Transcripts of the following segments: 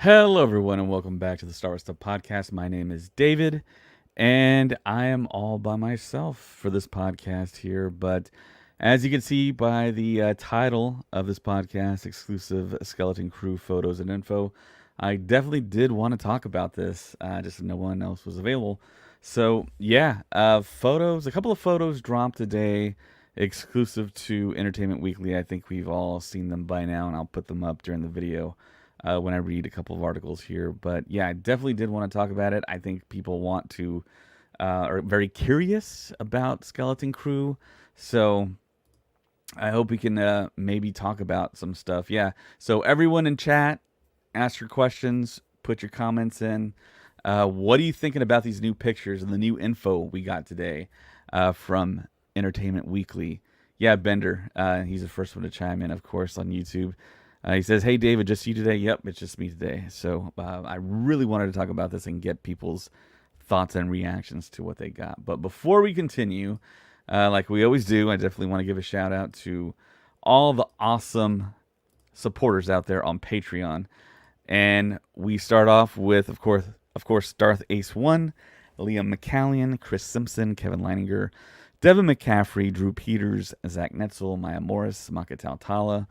Hello, everyone, and welcome back to the Star Wars Stuff Podcast. My name is David, and I am all by myself for this podcast here. But as you can see by the title of this podcast, exclusive Skeleton Crew photos and info, I definitely did want to talk about this, just no one else was available. So, yeah, photos, a couple of photos dropped today, exclusive to Entertainment Weekly. I think we've all seen them by now, and I'll put them up during the video when I read a couple of articles here. But yeah, I definitely did want to talk about it. I think people want to, are very curious about Skeleton Crew. So I hope we can maybe talk about some stuff. Yeah. So everyone in chat, ask your questions, put your comments in. What are you thinking about these new pictures and the new info we got today from Entertainment Weekly? Yeah, Bender. He's the first one to chime in, of course, on YouTube. He says, "Hey, David, just you today?" Yep, it's just me today. So I really wanted to talk about this and get people's thoughts and reactions to what they got. But before we continue, like we always do, I definitely want to give a shout out to all the awesome supporters out there on Patreon. And we start off with, of course, Darth Ace One, Liam McCallion, Chris Simpson, Kevin Leininger, Devin McCaffrey, Drew Peters, Zach Netzel, Maya Morris, Makatal Tala,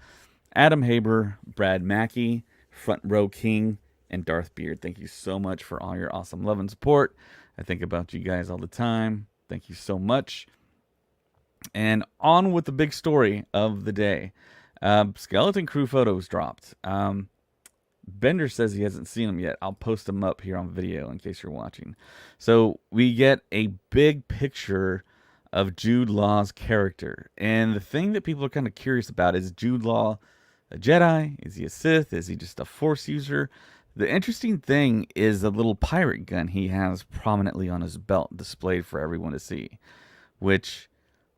Adam Haber, Brad Mackey, Front Row King, and Darth Beard. Thank you so much for all your awesome love and support. I think about you guys all the time. Thank you so much. And on with the big story of the day. Skeleton Crew photos dropped. Bender says he hasn't seen them yet. I'll post them up here on video in case you're watching. So we get a big picture of Jude Law's character. And the thing that people are kind of curious about is Jude Law a Jedi? Is he a Sith? Is he just a Force user? The interesting thing is the little pirate gun he has prominently on his belt, displayed for everyone to see, which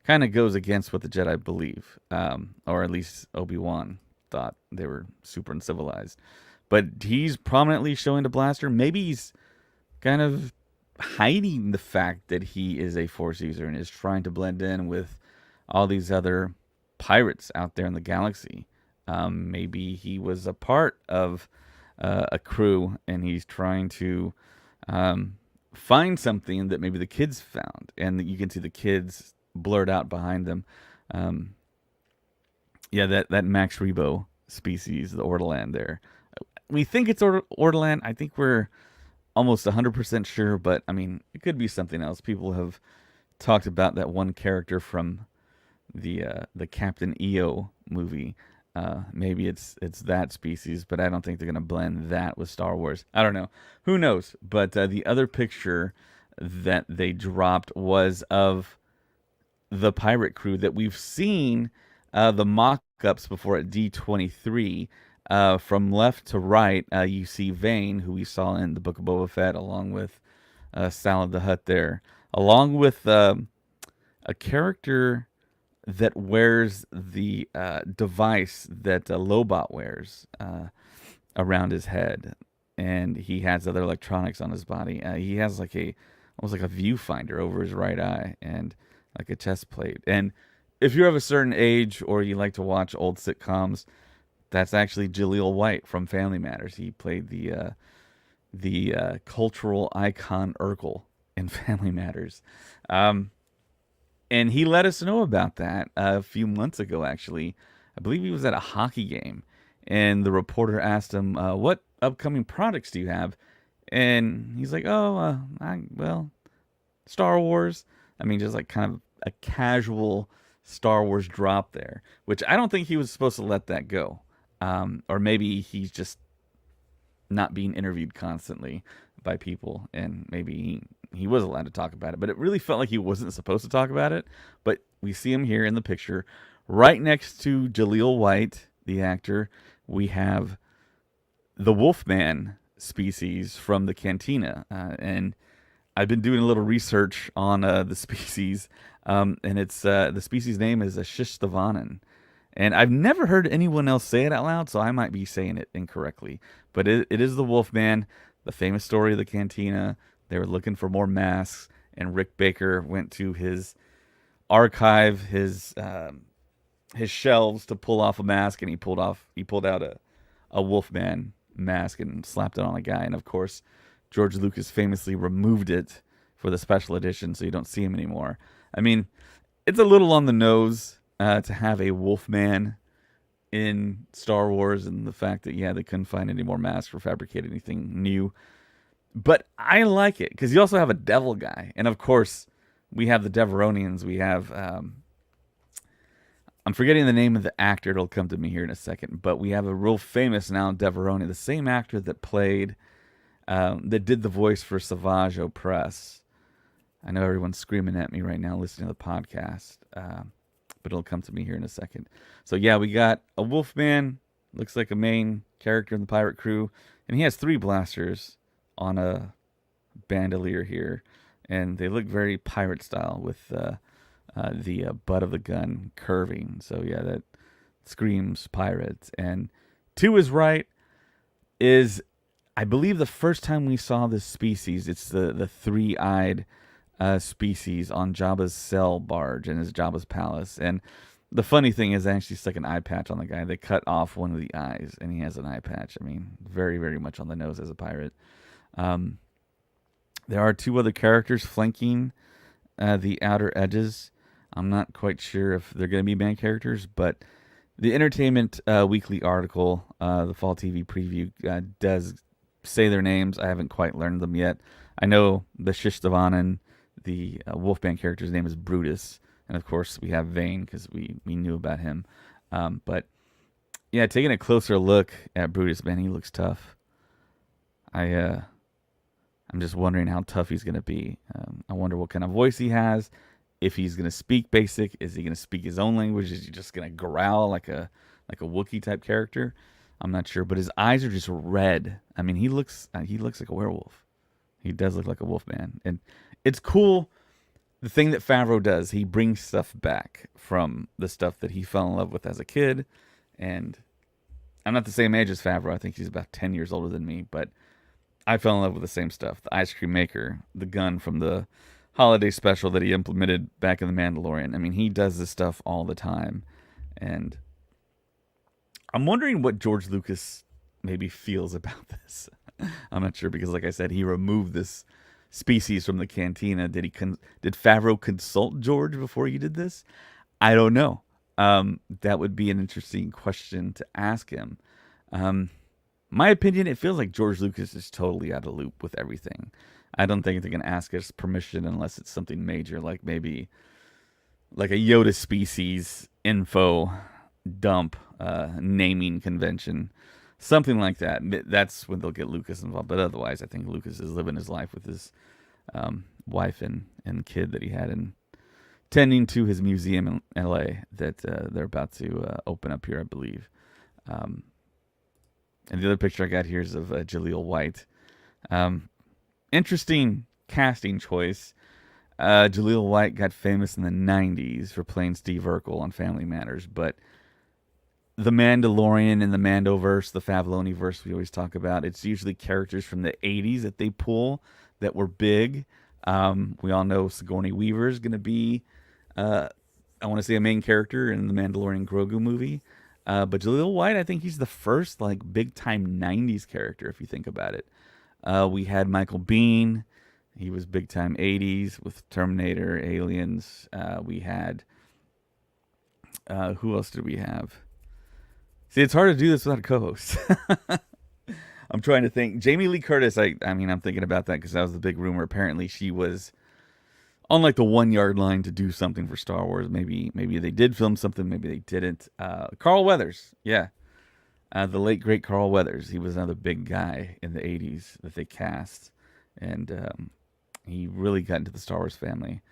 kind of goes against what the Jedi believe, or at least Obi-Wan thought they were super uncivilized. But he's prominently showing the blaster. Maybe he's kind of hiding the fact that he is a Force user and is trying to blend in with all these other pirates out there in the galaxy. Maybe he was a part of a crew and he's trying to find something that maybe the kids found, and you can see the kids blurred out behind them. Yeah, that Max Rebo species, the Ortolan there. We think it's Ortolan. I think we're almost 100% sure, but I mean, it could be something else. People have talked about that one character from the Captain EO movie. Maybe it's that species, but I don't think they're gonna blend that with Star Wars. I don't know. Who knows? But the other picture that they dropped was of the pirate crew that we've seen the mock-ups before at D23. From left to right, you see Vane, who we saw in the Book of Boba Fett, along with Salad the Hutt there, along with a character that wears the device that Lobot wears around his head, and he has other electronics on his body. He has like almost like a viewfinder over his right eye and like a chest plate. And if you're of a certain age or you like to watch old sitcoms, that's actually Jaleel White from Family Matters. He played the cultural icon Urkel in Family Matters. And he let us know about that a few months ago, actually. I believe he was at a hockey game, and the reporter asked him, "What upcoming products do you have?" And he's like, "Oh, well, Star Wars." I mean, just like kind of a casual Star Wars drop there, which I don't think he was supposed to let that go. Or maybe he's just not being interviewed constantly by people, and maybe he was allowed to talk about it, but it really felt like he wasn't supposed to talk about it. But we see him here in the picture, right next to Jaleel White, the actor. We have the Wolfman species from the Cantina, and I've been doing a little research on the species, and it's the species name is a Shishtavanan. And I've never heard anyone else say it out loud, so I might be saying it incorrectly. But it is the Wolfman, the famous story of the Cantina. They were looking for more masks, and Rick Baker went to his archive, his shelves to pull off a mask, and he pulled out a Wolfman mask and slapped it on a guy. And of course, George Lucas famously removed it for the special edition, so you don't see him anymore. I mean, it's a little on the nose to have a Wolfman in Star Wars, and the fact that they couldn't find any more masks or fabricate anything new. But I like it because you also have a devil guy, and of course we have the Deveronians. We have I'm forgetting the name of the actor. It'll come to me here in a second. But we have a real famous now Deveronian, the same actor that played that did the voice for Savage Opress. I know everyone's screaming at me right now listening to the podcast, but it'll come to me here in a second. So yeah, we got a Wolfman, looks like a main character in the pirate crew, and he has 3 blasters on a bandolier here, and they look very pirate style with the butt of the gun curving. So yeah, that screams pirates. And to his right is, I believe, the first time we saw this species. It's the 3-eyed species on Jabba's sail barge in his Jabba's palace. And the funny thing is, they actually stuck an eye patch on the guy. They cut off one of the eyes, and he has an eye patch. I mean, very, very much on the nose as a pirate. There are 2 other characters flanking the outer edges. I'm not quite sure if they're going to be main characters, but the Entertainment Weekly article, the Fall TV preview, does say their names. I haven't quite learned them yet. I know the Shish Devanan, the Wolfman character's name is Brutus, and of course we have Vane because we knew about him. But yeah, taking a closer look at Brutus, man, he looks tough. I'm just wondering how tough he's going to be. I wonder what kind of voice he has. If he's going to speak basic, is he going to speak his own language? Is he just going to growl like a Wookiee type character? I'm not sure, but his eyes are just red. I mean, he looks like a werewolf. He does look like a wolf man, and it's cool. The thing that Favreau does, he brings stuff back from the stuff that he fell in love with as a kid. And I'm not the same age as Favreau. I think he's about 10 years older than me, but I fell in love with the same stuff. The ice cream maker, the gun from the holiday special that he implemented back in The Mandalorian. I mean, he does this stuff all the time. And I'm wondering what George Lucas maybe feels about this. I'm not sure because, like I said, he removed this species from the cantina. Did Favreau consult George before he did this? I don't know. That would be an interesting question to ask him. My opinion, it feels like George Lucas is totally out of loop with everything. I don't think they're going to ask us permission unless it's something major, like maybe like a Yoda species info dump, naming convention, something like that. That's when they'll get Lucas involved. But otherwise, I think Lucas is living his life with his wife and kid that he had, and tending to his museum in L.A. that they're about to open up here, I believe. And the other picture I got here is of Jaleel White. Interesting casting choice. Jaleel White got famous in the 90s for playing Steve Urkel on Family Matters, but the Mandalorian and the Mandoverse, the Favloniverse we always talk about, it's usually characters from the 80s that they pull that were big. We all know Sigourney Weaver is going to be, I want to say, a main character in the Mandalorian Grogu movie. But Jaleel White, I think he's the first like big time 90s character if you think about it. We had Michael Biehn. He was big time 80s with Terminator, Aliens. We had, who else did we have? See, it's hard to do this without a co-host. I'm trying to think. Jamie Lee Curtis, I mean, I'm thinking about that because that was the big rumor. Apparently she was on like the 1 yard line to do something for Star Wars. Maybe they did film something, maybe they didn't. Carl Weathers, yeah. The late, great Carl Weathers. He was another big guy in the 80s that they cast. And he really got into the Star Wars family.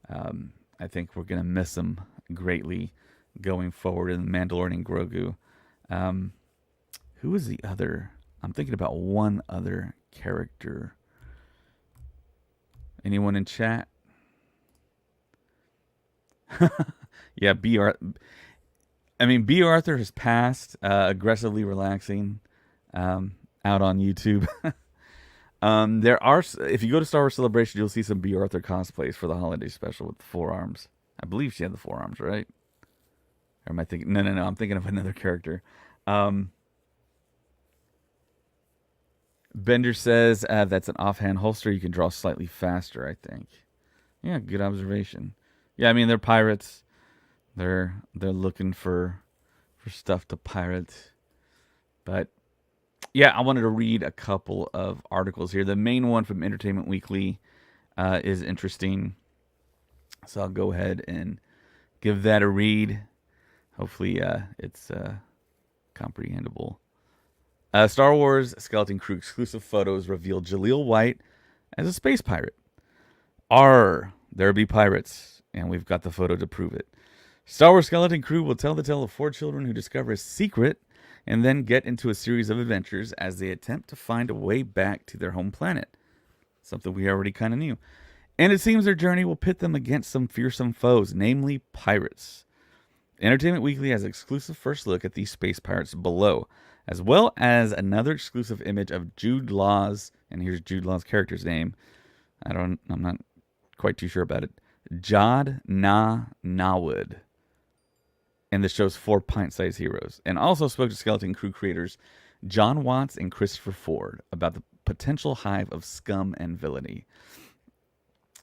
I think we're going to miss him greatly going forward in The Mandalorian Grogu. Who was the other? I'm thinking about one other character. Anyone in chat? Yeah, B. Arthur has passed. Aggressively relaxing, out on YouTube. There are, if you go to Star Wars Celebration, you'll see some B. Arthur cosplays for the holiday special with the forearms. I believe she had the forearms, right? Or am I thinking? No. I'm thinking of another character. Bender says that's an offhand holster. You can draw slightly faster, I think. Yeah, good observation. Yeah, I mean they're pirates. They're looking for stuff to pirate. But yeah, I wanted to read a couple of articles here. The main one from Entertainment Weekly is interesting, so I'll go ahead and give that a read. Hopefully, it's comprehensible. Star Wars Skeleton Crew exclusive photos reveal Jaleel White as a space pirate. There be pirates, and we've got the photo to prove it. Star Wars Skeleton Crew will tell the tale of 4 children who discover a secret and then get into a series of adventures as they attempt to find a way back to their home planet. Something we already kind of knew. And it seems their journey will pit them against some fearsome foes, namely pirates. Entertainment Weekly has an exclusive first look at these space pirates below, as well as another exclusive image of Jude Law's, and here's Jude Law's character's name. I'm not quite too sure about it. Jod Na Nawud. And this shows 4 pint-sized heroes. And also spoke to Skeleton Crew creators John Watts and Christopher Ford about the potential hive of scum and villainy.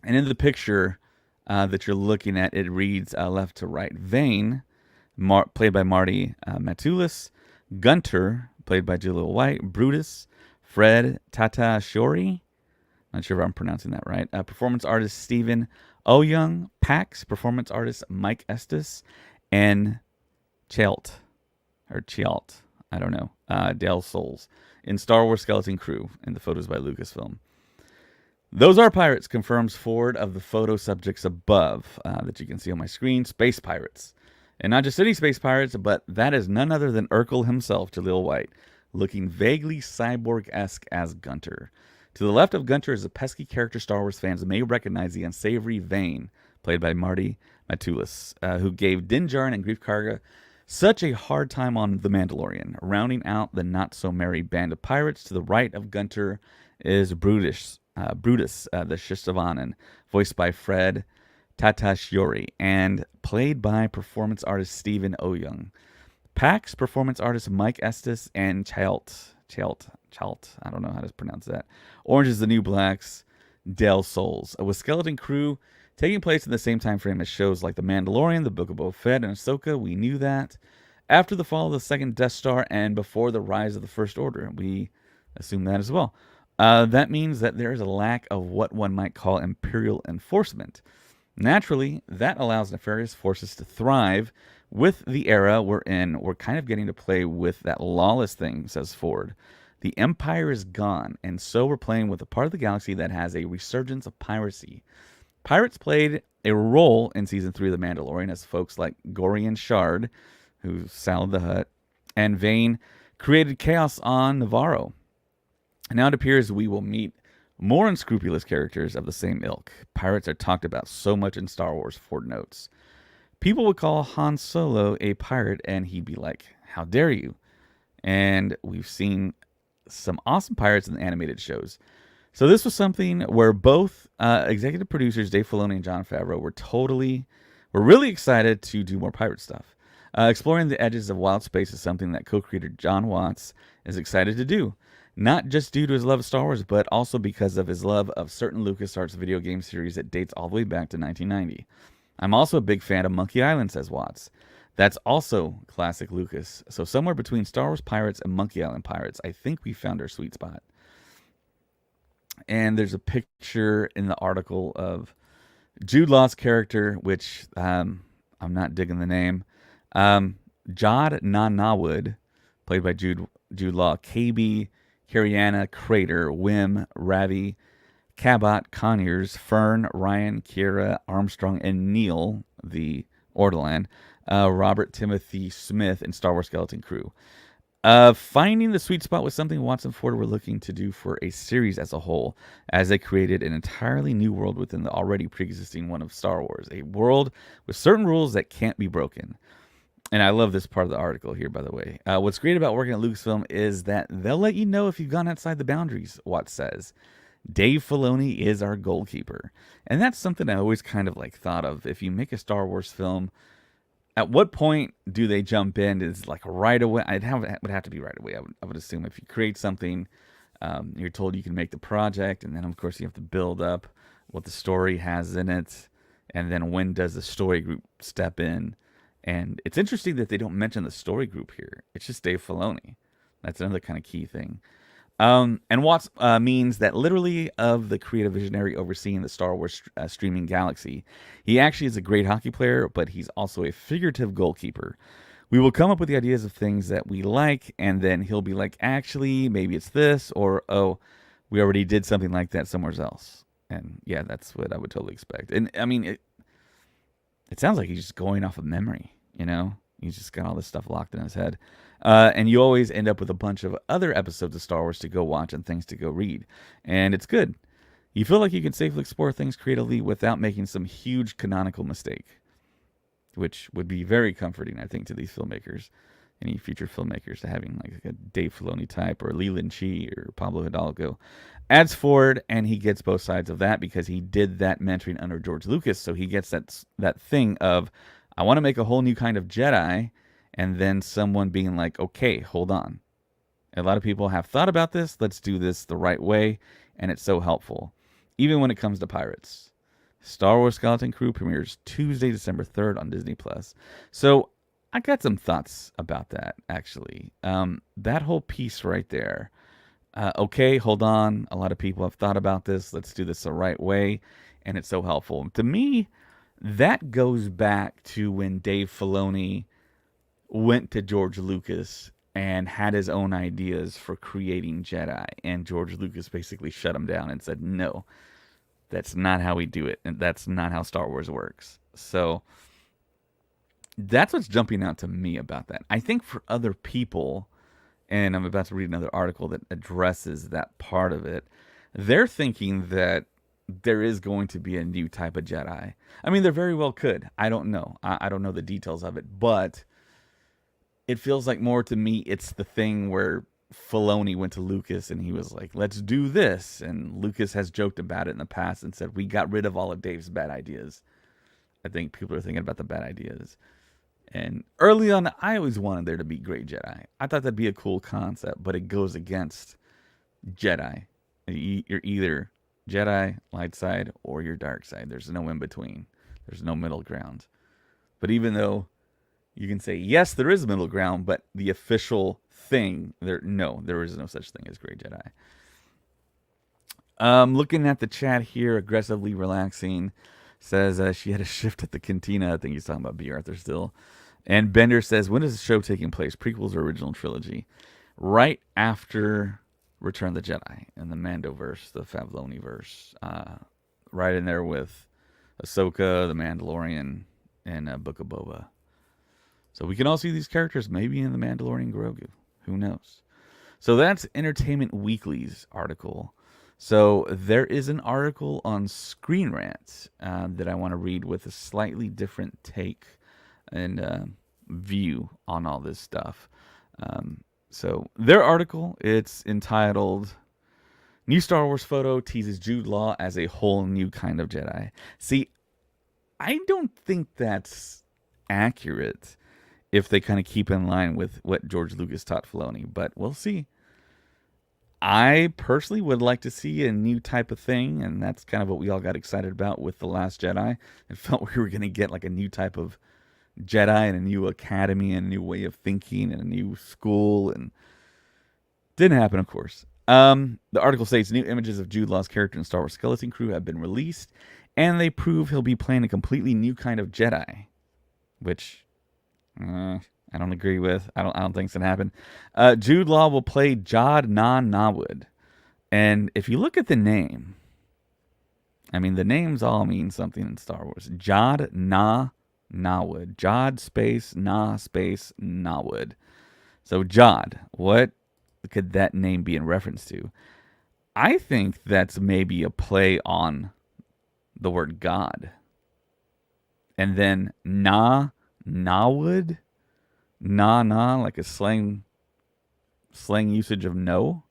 And in the picture that you're looking at, it reads left to right. Vane, played by Marty Matulis. Gunter, played by Jaleel White. Brutus, Fred Tata Shori. Not sure if I'm pronouncing that right. Performance artist Stephen Oyoung. Pax, performance artist Mike Estes. And Chelt, I don't know, Dale Souls, in Star Wars Skeleton Crew, and the photos by Lucasfilm. Those are pirates, confirms Ford of the photo subjects above that you can see on my screen, space pirates. And not just any space pirates, but that is none other than Urkel himself, Jaleel White, looking vaguely cyborg-esque as Gunter. To the left of Gunter is a pesky character Star Wars fans may recognize, the unsavory Vane, played by Marty Matulis, who gave Din Djarin and Greef Karga such a hard time on The Mandalorian. Rounding out the not-so-merry band of pirates, to the right of Gunter is Brutus, the Shistavanen, voiced by Fred Tatasciore, and played by performance artist Stephen Oyoung. Pax, performance artist Mike Estes, and Chelt, I don't know how to pronounce that. Orange is the New Black's Dale Souls, with Skeleton Crew taking place in the same time frame as shows like The Mandalorian, The Book of Boba Fett, and Ahsoka. We knew that. After the fall of the second Death Star and before the rise of the First Order, we assume that as well. That means that there is a lack of what one might call Imperial enforcement. Naturally, that allows nefarious forces to thrive. With the era we're in, we're kind of getting to play with that lawless thing, says Ford. The Empire is gone, and so we're playing with a part of the galaxy that has a resurgence of piracy. Pirates played a role in Season 3 of The Mandalorian as folks like Gorian Shard, who sailed the Hutt, and Vane created chaos on Navarro. Now it appears we will meet more unscrupulous characters of the same ilk. Pirates are talked about so much in Star Wars, Ford notes. People would call Han Solo a pirate, and he'd be like, how dare you? And we've seen some awesome pirates in the animated shows. So this was something where both executive producers Dave Filoni and Jon Favreau were really excited to do more pirate stuff. Exploring the edges of wild space is something that co-creator John Watts is excited to do. Not just due to his love of Star Wars, but also because of his love of certain LucasArts video game series that dates all the way back to 1990. I'm also a big fan of Monkey Island, says Watts. That's also classic Lucas. So somewhere between Star Wars Pirates and Monkey Island Pirates, I think we found our sweet spot. And there's a picture in the article of Jude Law's character, which I'm not digging the name. Jod Na Nawud, played by Jude Law, KB, Kariana, Crater, Wim, Ravi, Cabot, Conyers, Fern, Ryan, Kira, Armstrong, and Neil, the Ortolan, Robert Timothy Smith, and Star Wars Skeleton Crew. Finding the sweet spot was something Watts and Ford were looking to do for a series as a whole, as they created an entirely new world within the already pre-existing one of Star Wars, a world with certain rules that can't be broken. And I love this part of the article here, by the way. What's great about working at Lucasfilm is that they'll let you know if you've gone outside the boundaries, Watts says. Dave Filoni is our goalkeeper. And that's something I always kind of thought of. If you make a Star Wars film, at what point do they jump in? Is right away? It would have to be right away. I would assume if you create something You're told you can make the project, and then of course you have to build up what the story has in it, and then when does the story group step in? And it's interesting that they don't mention the story group here. It's just Dave Filoni. That's another kind of key thing. And Watts means that literally of the creative visionary overseeing the Star Wars streaming galaxy. He actually is a great hockey player, but he's also a figurative goalkeeper. We will come up with the ideas of things that we like, and then he'll be like, actually, maybe it's this, or, oh, we already did something like that somewhere else. And yeah, that's what I would totally expect. And I mean, it sounds like he's just going off of memory, you know? He's just got all this stuff locked in his head. And you always end up with a bunch of other episodes of Star Wars to go watch and things to go read. And it's good. You feel like you can safely explore things creatively without making some huge canonical mistake, which would be very comforting, I think, to these filmmakers, any future filmmakers, to having like a Dave Filoni type or Leland Chee or Pablo Hidalgo. Adds forward, and he gets both sides of that because he did that mentoring under George Lucas, so he gets that thing of, I want to make a whole new kind of Jedi, and then someone being like, okay, hold on. A lot of people have thought about this. Let's do this the right way, and it's so helpful. Even when it comes to pirates. Star Wars Skeleton Crew premieres Tuesday, December 3rd on Disney+. So I got some thoughts about that, actually. That whole piece right there. Okay, hold on. A lot of people have thought about this. Let's do this the right way, and it's so helpful. To me, that goes back to when Dave Filoni went to George Lucas and had his own ideas for creating Jedi, and George Lucas basically shut him down and said, no, that's not how we do it, and that's not how Star Wars works. So that's what's jumping out to me about that. I think for other people, and I'm about to read another article that addresses that part of it, they're thinking that there is going to be a new type of Jedi. I mean, there very well could. I don't know. I don't know the details of it, but it feels like more to me it's the thing where Filoni went to Lucas and he was like, let's do this. And Lucas has joked about it in the past and said, we got rid of all of Dave's bad ideas. I think people are thinking about the bad ideas. And early on, I always wanted there to be great Jedi. I thought that'd be a cool concept, but it goes against Jedi. You're either Jedi, light side, or your dark side. There's no in between. There's no middle ground. But even though you can say, yes, there is a middle ground, but the official thing, there is no such thing as great Jedi. Looking at the chat here, aggressively relaxing, says she had a shift at the cantina. I think he's talking about B. Arthur still. And Bender says, when is the show taking place? Prequels or original trilogy? Right after Return of the Jedi and the Mandoverse, the Favloni-verse. Right in there with Ahsoka, the Mandalorian, and Book of Boba. So we can all see these characters maybe in the Mandalorian Grogu. Who knows? So that's Entertainment Weekly's article. So there is an article on Screen Rant that I want to read with a slightly different take and view on all this stuff. So their article, it's entitled, New Star Wars Photo Teases Jude Law as a Whole New Kind of Jedi. See, I don't think that's accurate if they kind of keep in line with what George Lucas taught Filoni, but we'll see. I personally would like to see a new type of thing, and that's kind of what we all got excited about with The Last Jedi. It felt we were going to get like a new type of Jedi and a new academy and a new way of thinking and a new school, and didn't happen, of course. The article states new images of Jude Law's character in Star Wars Skeleton Crew have been released, and they prove he'll be playing a completely new kind of Jedi, which I don't agree with. I don't think it's gonna happen. Jude Law will play Jod Na Nawud, and if you look at the name, I mean the names all mean something in Star Wars. Jod Na Nawud, Jod space Na space Nawud. So Jod, what could that name be in reference to? I think that's maybe a play on the word God, and then Nawud. Na, like a slang usage of no.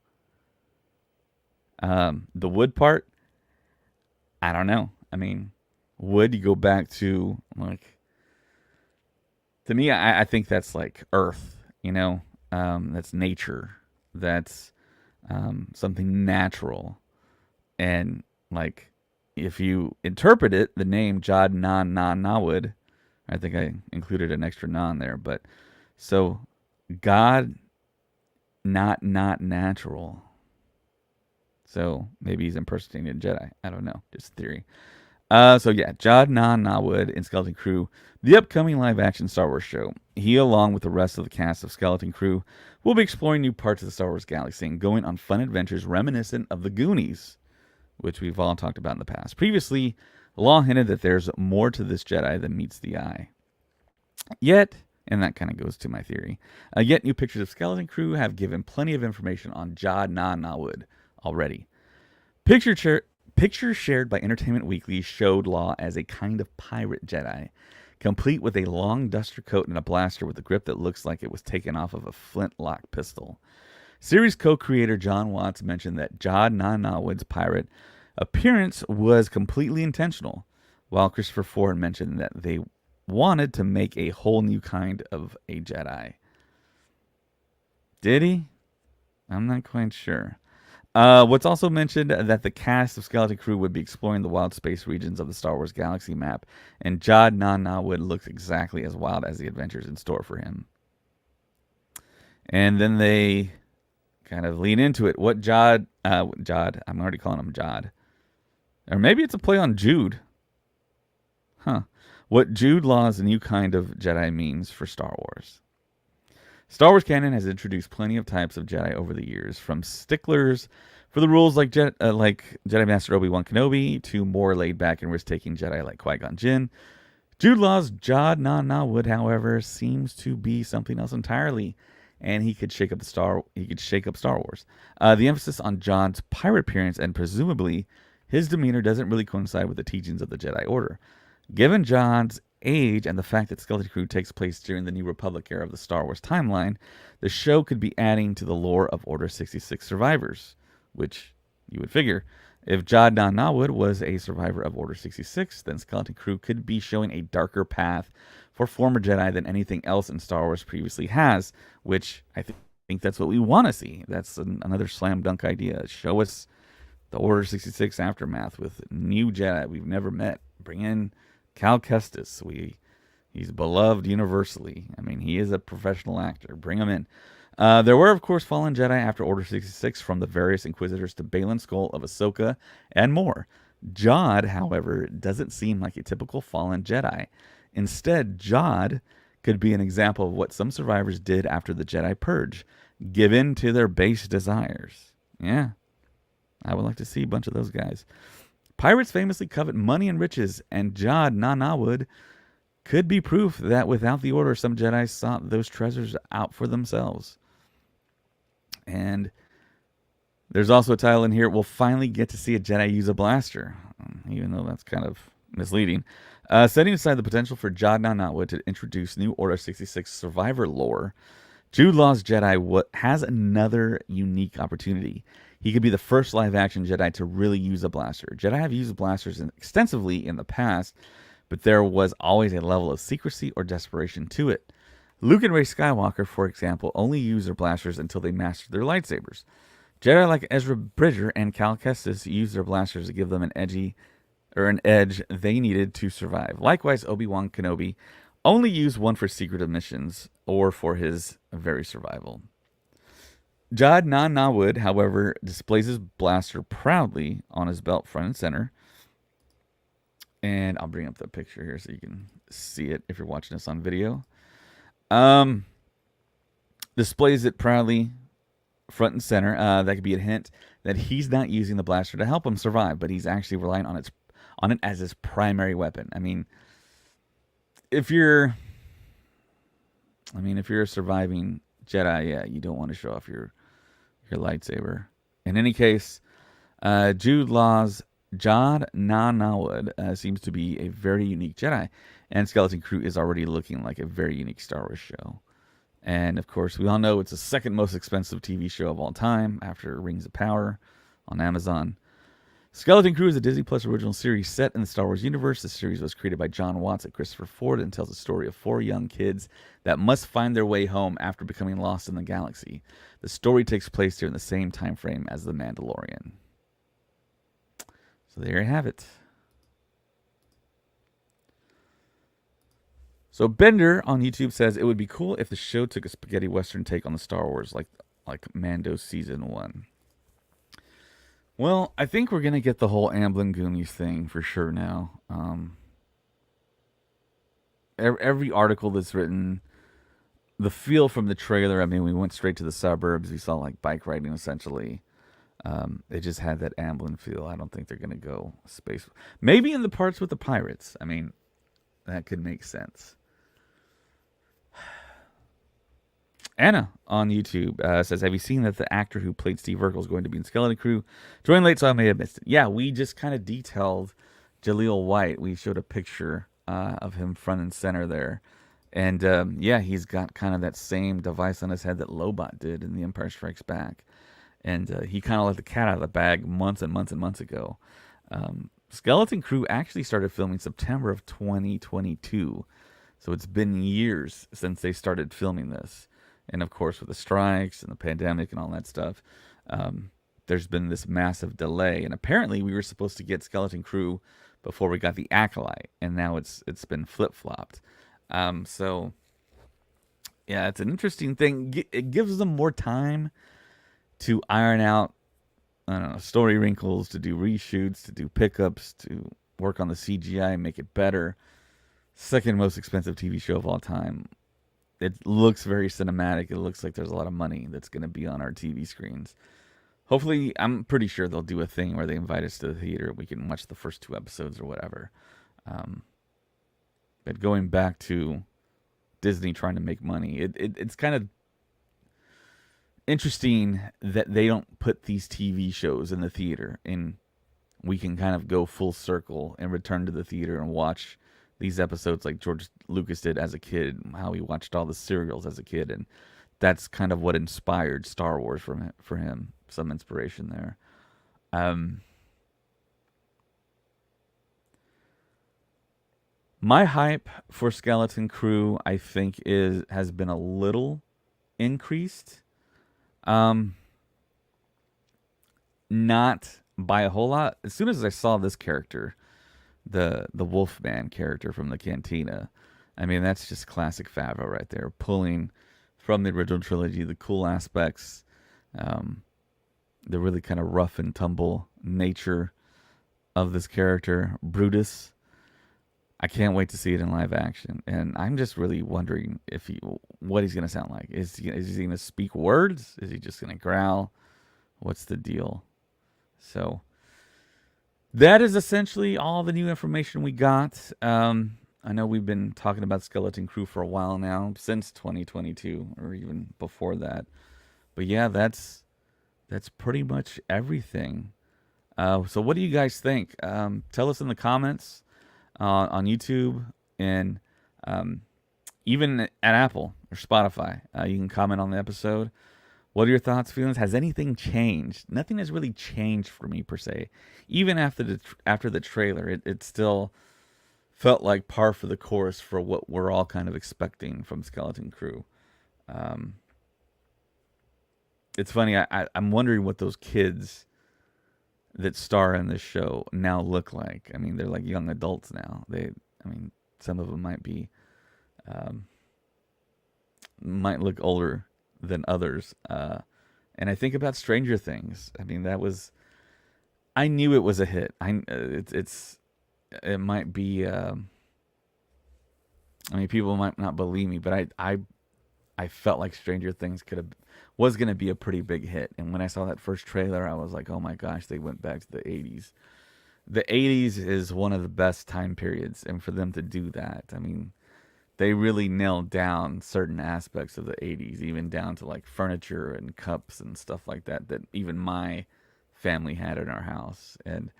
The wood part, I don't know. I mean, wood, you go back to, like, to me, I think that's like earth, you know? That's nature. That's something natural. And like, if you interpret it, the name Jod Nan Nan Nawud, I think I included an extra non there, but so God not natural. So maybe he's impersonating a Jedi. I don't know. Just theory. So yeah, Jod Nan Nawud in Skeleton Crew, the upcoming live-action Star Wars show. He, along with the rest of the cast of Skeleton Crew, will be exploring new parts of the Star Wars galaxy and going on fun adventures reminiscent of the Goonies, which we've all talked about in the past. Previously, Law hinted that there's more to this Jedi than meets the eye. Yet, and that kind of goes to my theory, yet new pictures of Skeleton Crew have given plenty of information on Jod Nan Nawud already. Pictures shared by Entertainment Weekly showed Law as a kind of pirate Jedi, complete with a long duster coat and a blaster with a grip that looks like it was taken off of a flintlock pistol. Series co-creator John Watts mentioned that Jod Nan Nawud's pirate appearance was completely intentional, while Christopher Ford mentioned that they wanted to make a whole new kind of a Jedi. Did he? I'm not quite sure. What's also mentioned that the cast of Skeleton Crew would be exploring the wild space regions of the Star Wars galaxy map, and Jod Nan Nawud looks exactly as wild as the adventures in store for him. And then they kind of lean into it. What Jod, I'm already calling him Jod. Or maybe it's a play on Jude. Huh. What Jude Law's new kind of Jedi means for Star Wars. Star Wars canon has introduced plenty of types of Jedi over the years, from sticklers for the rules like Jedi Master Obi-Wan Kenobi to more laid-back and risk-taking Jedi like Qui-Gon Jinn. Jude Law's Jod Nan Nawud, however, seems to be something else entirely, and he could shake up Star Wars. The emphasis on John's pirate appearance and presumably his demeanor doesn't really coincide with the teachings of the Jedi Order. Given John's age and the fact that Skeleton Crew takes place during the New Republic era of the Star Wars timeline, the show could be adding to the lore of Order 66 survivors, which you would figure. If Jod Nan Nawud was a survivor of Order 66, then Skeleton Crew could be showing a darker path for former Jedi than anything else in Star Wars previously has, which I think that's what we want to see. That's another slam dunk idea. Show us the Order 66 aftermath with new Jedi we've never met. Bring in Cal Kestis. He's beloved universally. I mean, he is a professional actor. Bring him in. There were, of course, fallen Jedi after Order 66, from the various Inquisitors to Baylan Skoll of Ahsoka and more. Jod, however, doesn't seem like a typical fallen Jedi. Instead, Jod could be an example of what some survivors did after the Jedi Purge, give in to their base desires. Yeah, I would like to see a bunch of those guys. Pirates famously covet money and riches, and Jod Nan Nawud could be proof that without the Order, some Jedi sought those treasures out for themselves. And there's also a title in here, we'll finally get to see a Jedi use a blaster, even though that's kind of misleading. Setting aside the potential for Jod Nan Nawud to introduce new Order 66 survivor lore, Jude Law's Jedi has another unique opportunity. He could be the first live-action Jedi to really use a blaster. Jedi have used blasters extensively in the past, but there was always a level of secrecy or desperation to it. Luke and Rey Skywalker, for example, only used their blasters until they mastered their lightsabers. Jedi like Ezra Bridger and Cal Kestis used their blasters to give them an edge they needed to survive. Likewise, Obi-Wan Kenobi only used one for secretive missions or for his very survival. Jod Nan Nawud, however, displays his blaster proudly on his belt front and center. And I'll bring up the picture here so you can see it if you're watching this on video. Displays it proudly front and center. That could be a hint that he's not using the blaster to help him survive, but he's actually relying on it as his primary weapon. I mean, if you're a surviving Jedi, yeah, you don't want to show off your lightsaber. In any case, Jude Law's Jod Nan Nawud seems to be a very unique Jedi, and Skeleton Crew is already looking like a very unique Star Wars show. And of course, we all know it's the second most expensive TV show of all time after Rings of Power on Amazon. Skeleton Crew is a Disney Plus original series set in the Star Wars universe. The series was created by John Watts and Christopher Ford and tells the story of 4 young kids that must find their way home after becoming lost in the galaxy. The story takes place during the same time frame as The Mandalorian. So there you have it. So Bender on YouTube says it would be cool if the show took a spaghetti western take on the Star Wars, like Mando season 1. Well, I think we're gonna get the whole Amblin Goonies thing for sure now. Every article that's written, the feel from the trailer. I mean, we went straight to the suburbs. We saw like bike riding essentially. It just had that Amblin feel. I don't think they're gonna go space. Maybe in the parts with the pirates. I mean, that could make sense. Anna on YouTube says, have you seen that the actor who played Steve Urkel is going to be in Skeleton Crew? Joined late, so I may have missed it. Yeah, we just kind of detailed Jaleel White. We showed a picture of him front and center there. And yeah, he's got kind of that same device on his head that Lobot did in The Empire Strikes Back. And he kind of let the cat out of the bag months and months and months ago. Skeleton Crew actually started filming September of 2022. So it's been years since they started filming this. And of course, with the strikes and the pandemic and all that stuff, there's been this massive delay. And apparently, we were supposed to get Skeleton Crew before we got the Acolyte, and now it's been flip flopped. So yeah, it's an interesting thing. It gives them more time to iron out, I don't know, story wrinkles, to do reshoots, to do pickups, to work on the CGI, make it better. Second most expensive TV show of all time. It looks very cinematic. It looks like there's a lot of money that's going to be on our TV screens. Hopefully, I'm pretty sure they'll do a thing where they invite us to the theater. We can watch the first 2 episodes or whatever. But going back to Disney trying to make money, it's kind of interesting that they don't put these TV shows in the theater, and we can kind of go full circle and return to the theater and watch these episodes like George Lucas did as a kid, how he watched all the serials as a kid, and that's kind of what inspired Star Wars for him. Some inspiration there. My hype for Skeleton Crew, I think, has been a little increased. Not by a whole lot. As soon as I saw this character, the Wolfman character from the Cantina, I mean, that's just classic Favreau right there, pulling from the original trilogy the cool aspects, the really kind of rough and tumble nature of this character, Brutus. I can't wait to see it in live action, and I'm just really wondering what he's gonna sound like. Is he gonna speak words? Is he just gonna growl? What's the deal? So that is essentially all the new information we got. I know we've been talking about Skeleton Crew for a while now, since 2022 or even before that. But yeah, that's pretty much everything. So what do you guys think? Tell us in the comments on YouTube, and even at Apple or Spotify. You can comment on the episode. What are your thoughts, feelings? Has anything changed? Nothing has really changed for me per se. Even after the trailer, it still felt like par for the course for what we're all kind of expecting from Skeleton Crew. It's funny. I'm wondering what those kids that star in this show now look like. I mean, they're like young adults now. Some of them might look older than others. And I think about Stranger Things. I mean, I knew it was a hit. It might be. People might not believe me, but I felt like Stranger Things was going to be a pretty big hit. And when I saw that first trailer, I was like, oh my gosh, they went back to the 80s. The 80s is one of the best time periods, and for them to do that, I mean, they really nailed down certain aspects of the 80s, even down to like furniture and cups and stuff like that even my family had in our house. And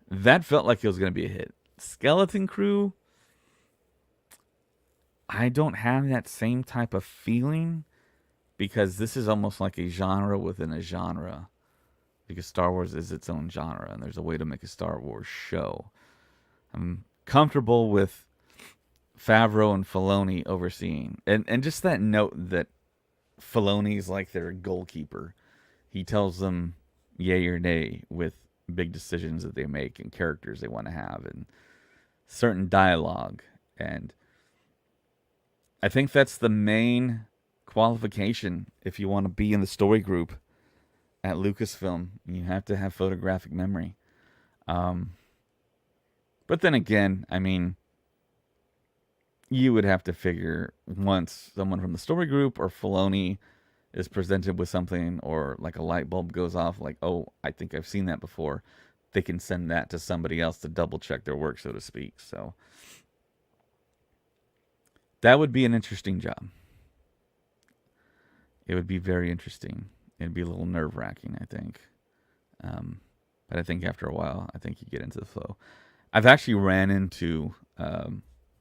that felt like it was going to be a hit. Skeleton Crew, I don't have that same type of feeling, because this is almost like a genre within a genre. because Star Wars is its own genre, and there's a way to make a Star Wars show. I'm comfortable with Favreau and Filoni overseeing, and just that note that Filoni's like their goalkeeper. He tells them yay or nay with big decisions that they make and characters they want to have and certain dialogue. And I think that's the main qualification if you want to be in the story group at Lucasfilm. You have to have photographic memory. But then again, I mean, you would have to figure once someone from the story group or Filoni is presented with something, or like a light bulb goes off, like, oh, I think I've seen that before, they can send that to somebody else to double check their work, so to speak. So that would be an interesting job. It would be very interesting. It'd be a little nerve-wracking, I think. But I think after a while, I think you get into the flow. I've actually ran into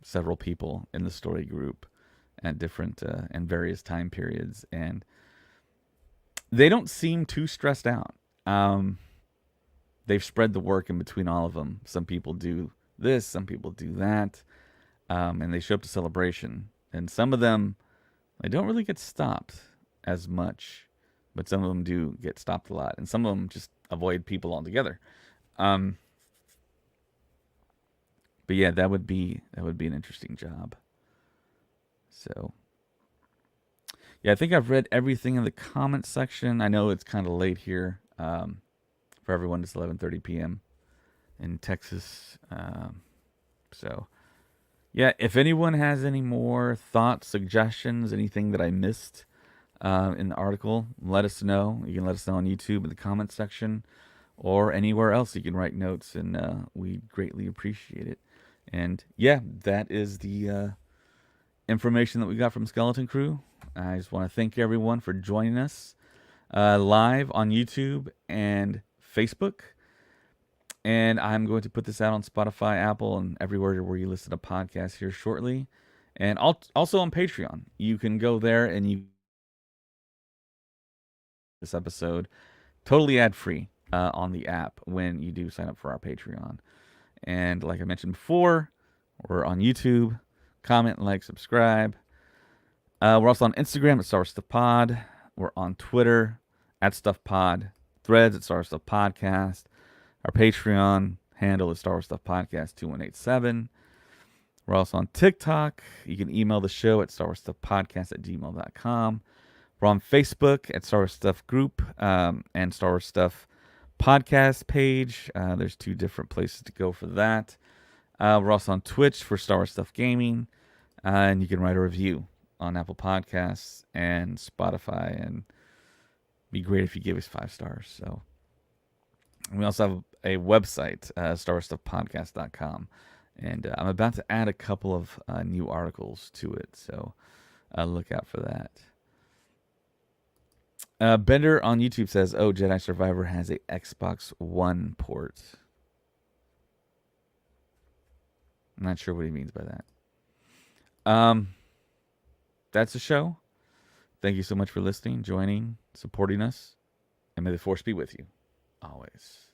several people in the story group at different and various time periods, and they don't seem too stressed out. They've spread the work in between all of them. Some people do this, some people do that, and they show up to Celebration. And some of them, they don't really get stopped as much, but some of them do get stopped a lot, and some of them just avoid people altogether. But yeah, that would be an interesting job. So yeah, I think I've read everything in the comments section. I know it's kind of late here for everyone. It's 11:30 p.m. in Texas. So yeah, if anyone has any more thoughts, suggestions, anything that I missed in the article, let us know. You can let us know on YouTube in the comments section or anywhere else. You can write notes, and we greatly appreciate it. And yeah, that is the information that we got from Skeleton Crew. I just want to thank everyone for joining us live on YouTube and Facebook. And I'm going to put this out on Spotify, Apple, and everywhere where you listen to podcasts here shortly. And also on Patreon. You can go there and you this episode totally ad-free on the app when you do sign up for our Patreon. And like I mentioned before, we're on YouTube. Comment, like, subscribe. We're also on Instagram at Star Wars Stuff Pod. We're on Twitter at Stuff Pod. Threads at Star Wars Stuff Podcast. Our Patreon handle is Star Wars Stuff Podcast 2187. We're also on TikTok. You can email the show at StarWarsStuffPodcast@gmail.com. We're on Facebook at Star Wars Stuff Group and Star Wars Stuff Podcast page. There's 2 different places to go for that. We're also on Twitch for Star Wars Stuff Gaming. And you can write a review on Apple Podcasts and Spotify. And it'd be great if you give us 5 stars. So we also have a website, StarWarsStuffPodcast.com. And I'm about to add a couple of new articles to it. So look out for that. Bender on YouTube says, oh, Jedi Survivor has a Xbox One port. I'm not sure what he means by that. That's the show. Thank you so much for listening, joining, supporting us. And may the Force be with you always.